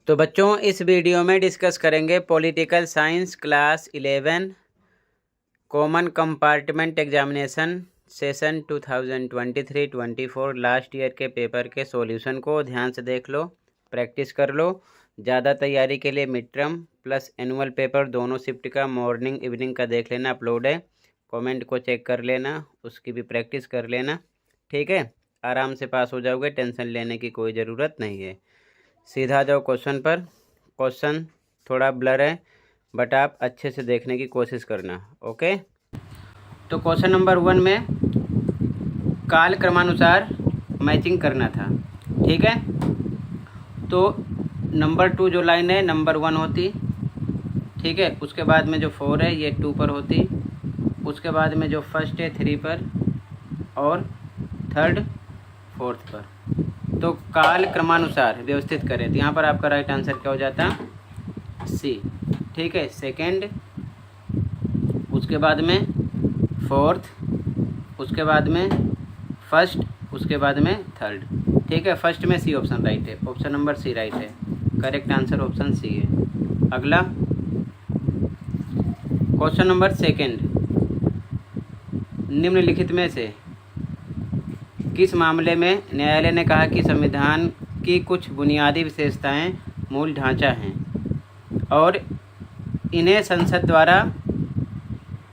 तो बच्चों इस वीडियो में डिस्कस करेंगे political science class 11 common compartment examination session 2023-24 last year के पेपर के सॉल्यूशन को ध्यान से देख लो, प्रैक्टिस कर लो। ज़्यादा तैयारी के लिए mid term plus annual paper दोनों शिफ्ट का मॉर्निंग इवनिंग का देख लेना, अपलोड है। कमेंट को चेक कर लेना, उसकी भी प्रैक्टिस कर लेना, ठीक है। आराम से पास हो जाओगे, टेंशन लेने की कोई ज़रूरत नहीं है। सीधा जाओ क्वेश्चन पर। क्वेश्चन थोड़ा ब्लर है बट आप अच्छे से देखने की कोशिश करना, ओके। तो क्वेश्चन नंबर 1 में काल क्रमानुसार मैचिंग करना था, ठीक है। तो नंबर 2 जो लाइन है नंबर 1 होती, ठीक है। उसके बाद में जो 4 है ये 2 पर होती, उसके बाद में जो फर्स्ट है 3 पर और थर्ड 4th पर। तो काल क्रमानुसार व्यवस्थित करें तो यहाँ पर आपका राइट आंसर क्या हो जाता, सी, ठीक है। सेकंड, उसके बाद में 4th, उसके बाद में फर्स्ट, उसके बाद में थर्ड, ठीक है। फर्स्ट में सी ऑप्शन राइट है, ऑप्शन नंबर सी राइट है, करेक्ट आंसर ऑप्शन सी है। अगला क्वेश्चन नंबर 2, निम्नलिखित में से किस मामले में न्यायालय ने कहा कि संविधान की कुछ बुनियादी विशेषताएं मूल ढांचा हैं और इन्हें संसद द्वारा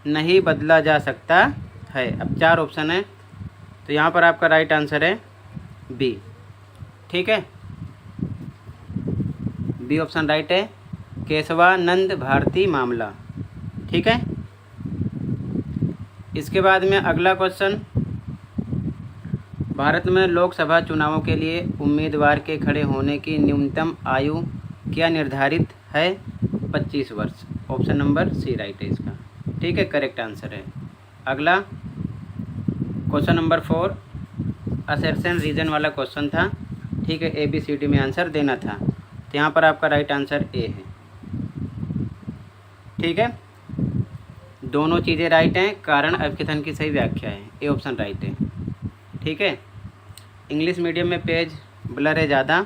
नहीं बदला जा सकता है। अब 4 ऑप्शन है तो यहाँ पर आपका राइट आंसर है बी, ठीक है। बी ऑप्शन राइट है, केशवानंद भारती मामला, ठीक है। इसके बाद में अगला क्वेश्चन, भारत में लोकसभा चुनावों के लिए उम्मीदवार के खड़े होने की न्यूनतम आयु क्या निर्धारित है, 25 वर्ष, ऑप्शन नंबर सी राइट है इसका, ठीक है, करेक्ट आंसर है। अगला क्वेश्चन नंबर 4 असर्शन रीजन वाला क्वेश्चन था, ठीक है। ABCD में आंसर देना था तो यहाँ पर आपका राइट आंसर ए है, ठीक है। दोनों चीज़ें राइट हैं, कारण अवकथन की सही व्याख्या है, ए ऑप्शन राइट है, ठीक है। इंग्लिश मीडियम में पेज ब्लर है ज़्यादा,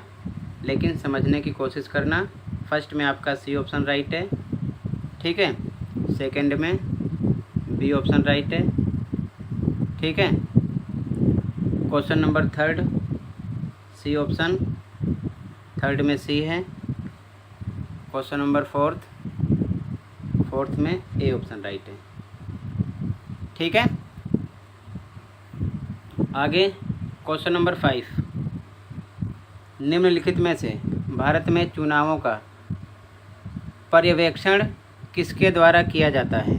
लेकिन समझने की कोशिश करना। फर्स्ट में आपका सी ऑप्शन राइट है, ठीक है। सेकंड में बी ऑप्शन राइट है, ठीक है। Question number 3 C option, third में सी है। क्वेश्चन नंबर 4th में ए ऑप्शन राइट है, ठीक है। आगे क्वेश्चन नंबर 5, निम्नलिखित में से भारत में चुनावों का पर्यवेक्षण किसके द्वारा किया जाता है,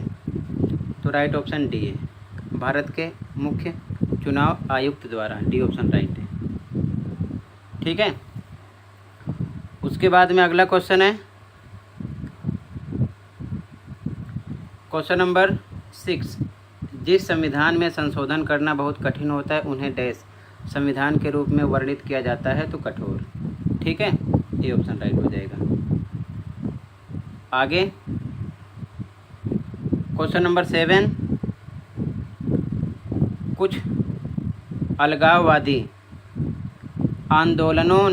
तो राइट ऑप्शन डी है, भारत के मुख्य चुनाव आयुक्त द्वारा, डी ऑप्शन राइट है, ठीक है। उसके बाद में अगला क्वेश्चन है क्वेश्चन नंबर 6, जिस संविधान में संशोधन करना बहुत कठिन होता है उन्हें डैश संविधान के रूप में वर्णित किया जाता है, तो कठोर, ठीक है, ये ऑप्शन राइट हो जाएगा। आगे क्वेश्चन नंबर 7, कुछ अलगाववादी आंदोलनों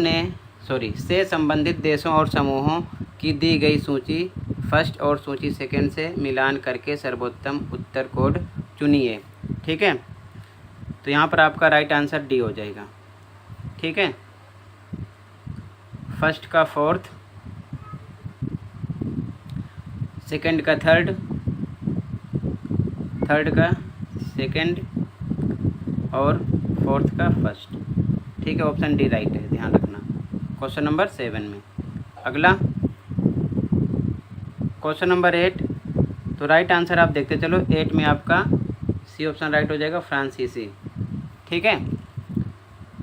से संबंधित देशों और समूहों की दी गई सूची फर्स्ट और सूची सेकंड से मिलान करके सर्वोत्तम उत्तर कोड चुनिए, ठीक है। तो यहाँ पर आपका राइट आंसर डी हो जाएगा, ठीक है। फर्स्ट का 4th, सेकंड का 3rd, थर्ड का 2nd और 4th का 1st, ठीक है, ऑप्शन डी राइट है, ध्यान रखना क्वेश्चन नंबर 7 में। अगला क्वेश्चन नंबर 8, तो राइट आंसर आप देखते चलो, 8 में आपका सी ऑप्शन राइट हो जाएगा, फ्रांसीसी, ठीक है,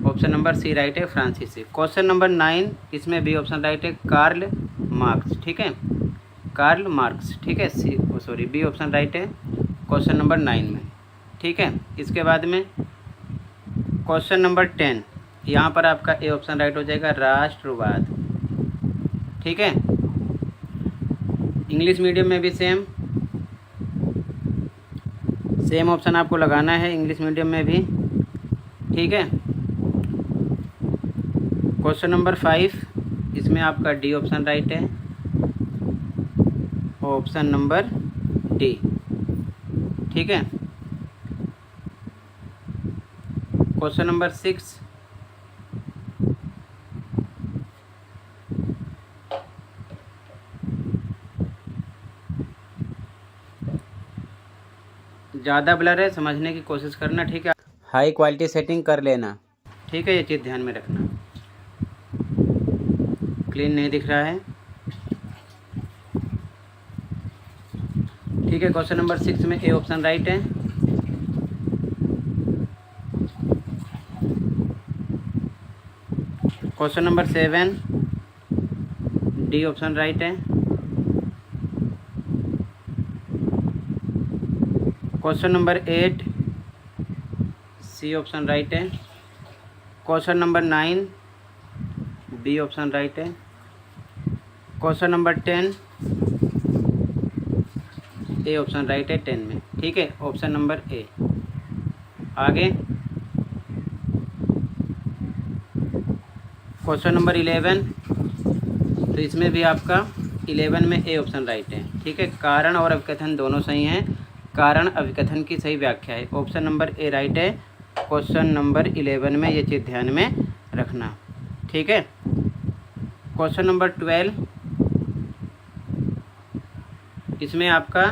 ऑप्शन नंबर सी राइट है, फ्रांसीसी। क्वेश्चन नंबर 9, इसमें बी ऑप्शन राइट है, कार्ल मार्क्स, ठीक है, कार्ल मार्क्स, ठीक है, बी ऑप्शन राइट है क्वेश्चन नंबर 9 में, ठीक है। इसके बाद में क्वेश्चन नंबर 10, यहाँ पर आपका ए ऑप्शन राइट हो जाएगा, राष्ट्रवाद, ठीक है। इंग्लिश मीडियम में भी सेम ऑप्शन आपको लगाना है, इंग्लिश मीडियम में भी, ठीक है। क्वेश्चन नंबर 5, इसमें आपका डी ऑप्शन राइट है, ऑप्शन नंबर डी। ठीक है, क्वेश्चन नंबर 6, ज़्यादा ब्लर है, समझने की कोशिश करना। ठीक है, हाई क्वालिटी सेटिंग कर लेना। ठीक है, ये चीज़ ध्यान में रखना। क्लीन नहीं दिख रहा है। ठीक है, क्वेश्चन नंबर 6 में ए ऑप्शन राइट है। Question number 7 d option right है। Question number 8 c option right है। Question number 9 b option right है। Question number 10 a option right है 10 में। ठीक है, ऑप्शन नंबर ए। आगे क्वेश्चन नंबर 11, तो इसमें भी आपका 11 में ए ऑप्शन राइट है। ठीक है, कारण और अभिकथन दोनों सही हैं। कारण अभिकथन की सही व्याख्या है, ऑप्शन नंबर ए राइट है क्वेश्चन नंबर 11 में। ये चीज़ ध्यान में रखना। ठीक है, क्वेश्चन नंबर 12, इसमें आपका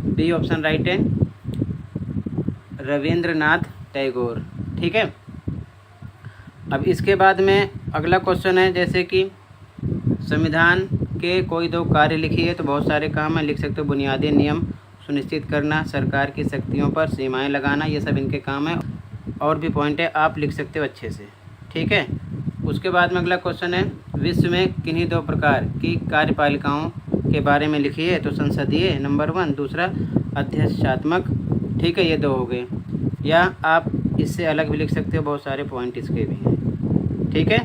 बी ऑप्शन राइट है, रविंद्रनाथ टैगोर। ठीक है, अब इसके बाद में अगला क्वेश्चन है, जैसे कि संविधान के कोई दो कार्य लिखिए। तो बहुत सारे काम है, लिख सकते हो। बुनियादी नियम सुनिश्चित करना, सरकार की शक्तियों पर सीमाएं लगाना, ये सब इनके काम है। और भी पॉइंट है, आप लिख सकते हो अच्छे से। ठीक है, उसके बाद में अगला क्वेश्चन है, विश्व में किन्हीं दो प्रकार की कार्यपालिकाओं के बारे में लिखिए। तो संसदीय नंबर 1, दूसरा अध्यक्षात्मक। ठीक है, ये दो हो गए, या आप इससे अलग भी लिख सकते हो, बहुत सारे पॉइंट इसके भी हैं। ठीक है,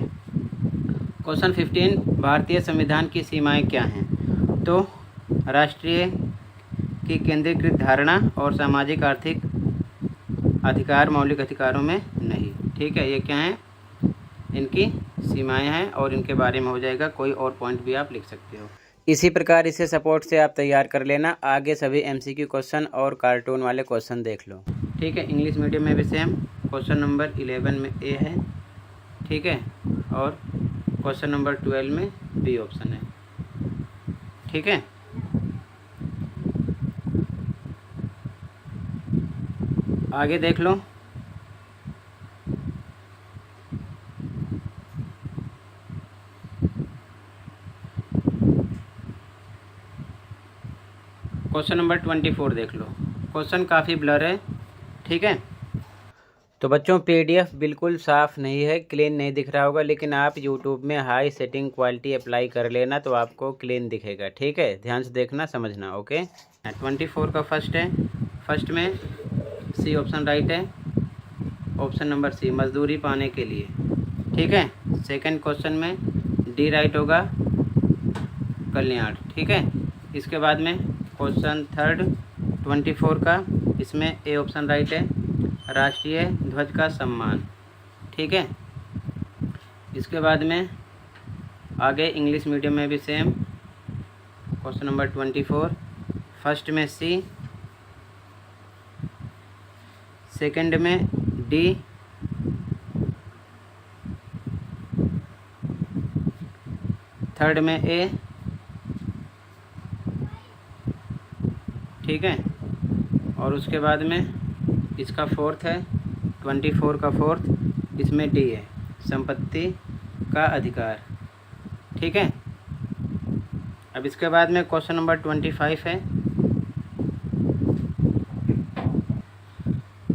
क्वेश्चन 15, भारतीय संविधान की सीमाएं क्या हैं। तो राष्ट्रीय की केंद्रीकृत धारणा और सामाजिक आर्थिक अधिकार मौलिक अधिकारों में नहीं। ठीक है, ये क्या है, इनकी सीमाएं हैं और इनके बारे में हो जाएगा। कोई और पॉइंट भी आप लिख सकते हो। इसी प्रकार इसे सपोर्ट से आप तैयार कर लेना। आगे सभी एमसीक्यू क्वेश्चन और कार्टून वाले क्वेश्चन देख लो। ठीक है, इंग्लिश मीडियम में भी सेम, क्वेश्चन नंबर 11 में ए है। ठीक है, और क्वेश्चन नंबर 12 में बी ऑप्शन है। ठीक है, आगे देख लो। क्वेश्चन नंबर 24 देख लो। क्वेश्चन काफ़ी ब्लर है। ठीक है, तो बच्चों पीडीएफ बिल्कुल साफ़ नहीं है, क्लीन नहीं दिख रहा होगा, लेकिन आप यूट्यूब में हाई सेटिंग क्वालिटी अप्लाई कर लेना तो आपको क्लीन दिखेगा। ठीक है, ध्यान से देखना, समझना। ओके, 24 का फर्स्ट है। फर्स्ट में सी ऑप्शन राइट है, ऑप्शन नंबर सी, मजदूरी पाने के लिए। ठीक है, सेकंड क्वेश्चन में डी राइट होगा, कल्याण। ठीक है, इसके बाद में क्वेश्चन थर्ड 24 का, इसमें ए ऑप्शन राइट है, राष्ट्रीय ध्वज का सम्मान। ठीक है, इसके बाद में आगे इंग्लिश मीडियम में भी सेम, क्वेश्चन नंबर 24, फर्स्ट में सी, सेकंड में डी, थर्ड में ए। ठीक है, और उसके बाद में इसका फोर्थ है, 24 का फोर्थ, इसमें डी है, संपत्ति का अधिकार। ठीक है, अब इसके बाद में क्वेश्चन नंबर 25 है।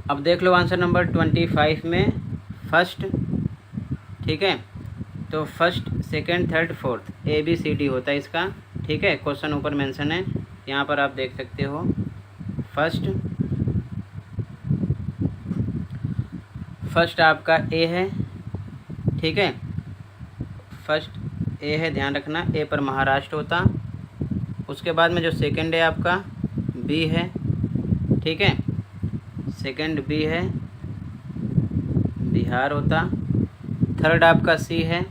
अब देख लो आंसर नंबर 25 में फर्स्ट। ठीक है, तो first, second, third, fourth, A B C D होता है इसका। ठीक है, क्वेश्चन ऊपर मेंशन है, यहाँ पर आप देख सकते हो। फर्स्ट आपका ए है। ठीक है, फर्स्ट ए है, ध्यान रखना, ए पर महाराष्ट्र होता। उसके बाद में जो सेकंड है आपका बी है। ठीक है, सेकंड बी है, बिहार होता। थर्ड आपका सी है,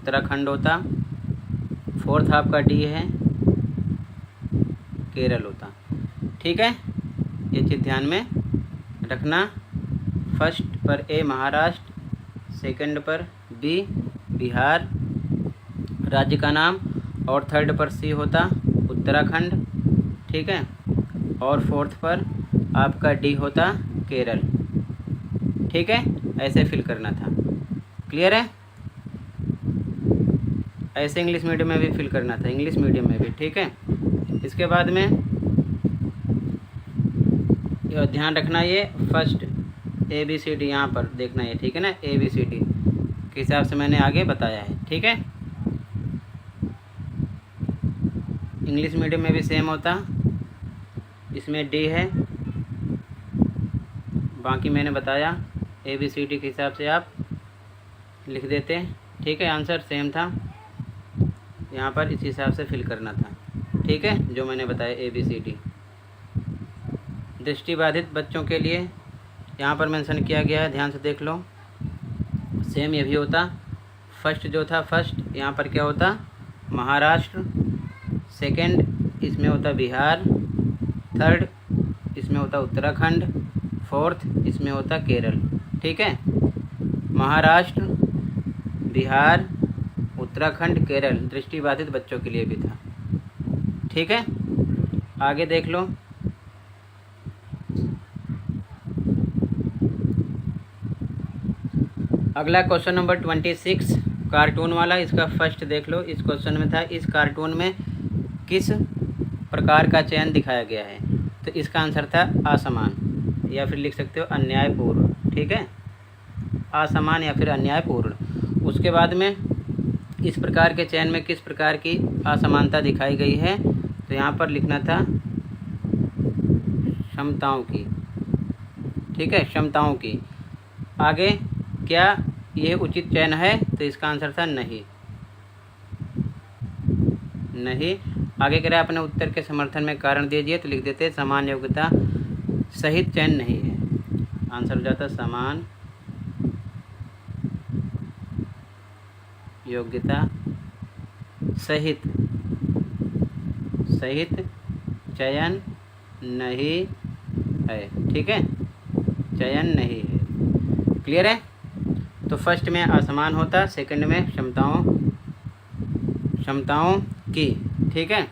उत्तराखंड होता। फोर्थ आपका डी है केरल होता। ठीक है, ये चीज़ ध्यान में रखना। फर्स्ट पर ए महाराष्ट्र, सेकंड पर बी बिहार राज्य का नाम, और थर्ड पर सी होता उत्तराखंड। ठीक है, और फोर्थ पर आपका डी होता केरल। ठीक है, ऐसे फिल करना था। क्लियर है? ऐसे इंग्लिश मीडियम में भी फिल करना था, इंग्लिश मीडियम में भी। ठीक है, इसके बाद में ध्यान रखना, ये फर्स्ट ABCD यहाँ पर देखना है। ठीक है ना, ABCD के हिसाब से मैंने आगे बताया है। ठीक है, इंग्लिश मीडियम में भी सेम होता, इसमें डी है, बाकी मैंने बताया ABCD के हिसाब से आप लिख देते। ठीक है, आंसर सेम था, यहाँ पर इस हिसाब से फिल करना था। ठीक है, जो मैंने बताया ABCD। दृष्टिबाधित बच्चों के लिए यहाँ पर मेंशन किया गया है, ध्यान से देख लो। सेम ये भी होता, फर्स्ट जो था, फर्स्ट यहाँ पर क्या होता महाराष्ट्र, सेकंड इसमें होता बिहार, थर्ड इसमें होता उत्तराखंड, फोर्थ इसमें होता केरल। ठीक है, महाराष्ट्र, बिहार, उत्तराखंड, केरल दृष्टिबाधित बच्चों के लिए भी था। ठीक है, आगे देख लो। अगला क्वेश्चन नंबर 26 कार्टून वाला, इसका फर्स्ट देख लो। इस क्वेश्चन में था, इस कार्टून में किस प्रकार का चयन दिखाया गया है? तो इसका आंसर था असमान, या फिर लिख सकते हो अन्यायपूर्ण। ठीक है, असमान या फिर अन्यायपूर्ण। उसके बाद में इस प्रकार के चयन में किस प्रकार की असमानता दिखाई गई है? तो यहाँ पर लिखना था क्षमताओं की। ठीक है, क्षमताओं की। आगे क्या यह उचित चयन है? तो इसका आंसर था नहीं। नहीं। आगे कह रहा है अपने उत्तर के समर्थन में कारण दीजिए, तो लिख देते समान योग्यता सहित चयन नहीं है। आंसर हो जाता समान योग्यता सहित चयन नहीं है। ठीक है, चयन नहीं है। क्लियर है? तो फर्स्ट में असमान होता, सेकंड में क्षमताओं की। ठीक है,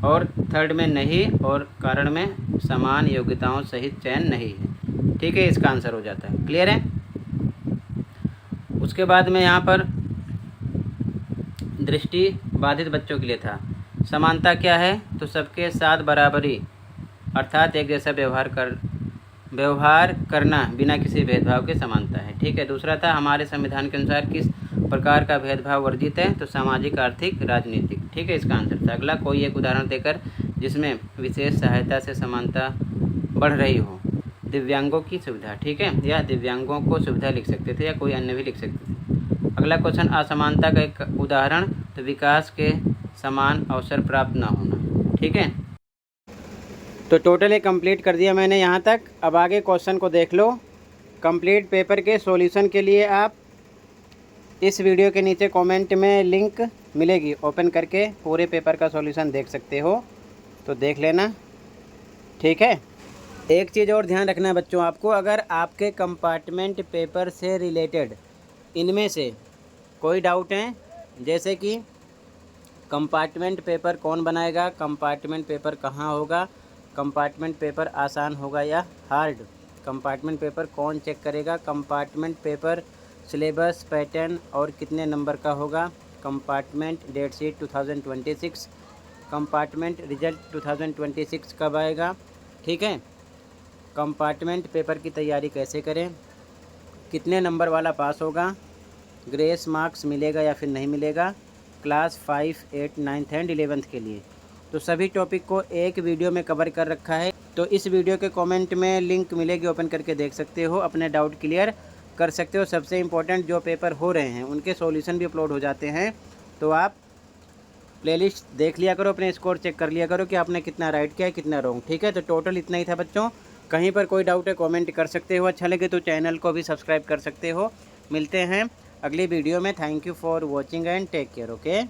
और थर्ड में नहीं, और कारण में समान योग्यताओं सहित चयन नहीं है। ठीक है, इसका आंसर हो जाता है। क्लियर है? उसके बाद में यहाँ पर दृष्टि बाधित बच्चों के लिए था। समानता क्या है? तो सबके साथ बराबरी, अर्थात एक जैसा व्यवहार करना बिना किसी भेदभाव के समानता है। ठीक है, दूसरा था हमारे संविधान के अनुसार किस प्रकार का भेदभाव वर्जित है? तो सामाजिक, आर्थिक, राजनीतिक। ठीक है, इसका आंसर था। अगला, कोई एक उदाहरण देकर जिसमें विशेष सहायता से समानता बढ़ रही हो। दिव्यांगों की सुविधा। ठीक है, या दिव्यांगों को सुविधा लिख सकते थे, या कोई अन्य भी लिख सकते थे। अगला क्वेश्चन, असमानता का एक उदाहरण, तो विकास के समान अवसर प्राप्त न होना। ठीक है, तो टोटल कंप्लीट कर दिया मैंने यहाँ तक। अब आगे क्वेश्चन को देख लो। कंप्लीट पेपर के सॉल्यूशन के लिए आप इस वीडियो के नीचे कमेंट में लिंक मिलेगी, ओपन करके पूरे पेपर का सॉल्यूशन देख सकते हो, तो देख लेना। ठीक है, एक चीज़ और ध्यान रखना है बच्चों आपको, अगर आपके कंपार्टमेंट पेपर से रिलेटेड इनमें से कोई डाउट है, जैसे कि कंपार्टमेंट पेपर कौन बनाएगा, कंपार्टमेंट पेपर कहाँ होगा, कंपार्टमेंट पेपर आसान होगा या हार्ड, कंपार्टमेंट पेपर कौन चेक करेगा, कंपार्टमेंट पेपर सिलेबस, पैटर्न और कितने नंबर का होगा, compartment date sheet 2026, compartment result 2026 कब आएगा। ठीक है, कंपार्टमेंट पेपर की तैयारी कैसे करें, कितने नंबर वाला पास होगा, ग्रेस मार्क्स मिलेगा या फिर नहीं मिलेगा, क्लास 5, 8, 9 एंड 11 के लिए। तो सभी टॉपिक को एक वीडियो में कवर कर रखा है, तो इस वीडियो के कमेंट में लिंक मिलेगी, ओपन करके देख सकते हो, अपने डाउट क्लियर कर सकते हो। सबसे इम्पोर्टेंट जो पेपर हो रहे हैं उनके सॉल्यूशन भी अपलोड हो जाते हैं, तो आप प्लेलिस्ट देख लिया करो, अपने स्कोर चेक कर लिया करो कि आपने कितना राइट किया है, कितना रॉन्ग। ठीक है, तो टोटल इतना ही था बच्चों। कहीं पर कोई डाउट है कमेंट कर सकते हो, अच्छा लगे तो चैनल को भी सब्सक्राइब कर सकते हो। मिलते हैं अगली वीडियो में। Thank you for watching and take care. Okay.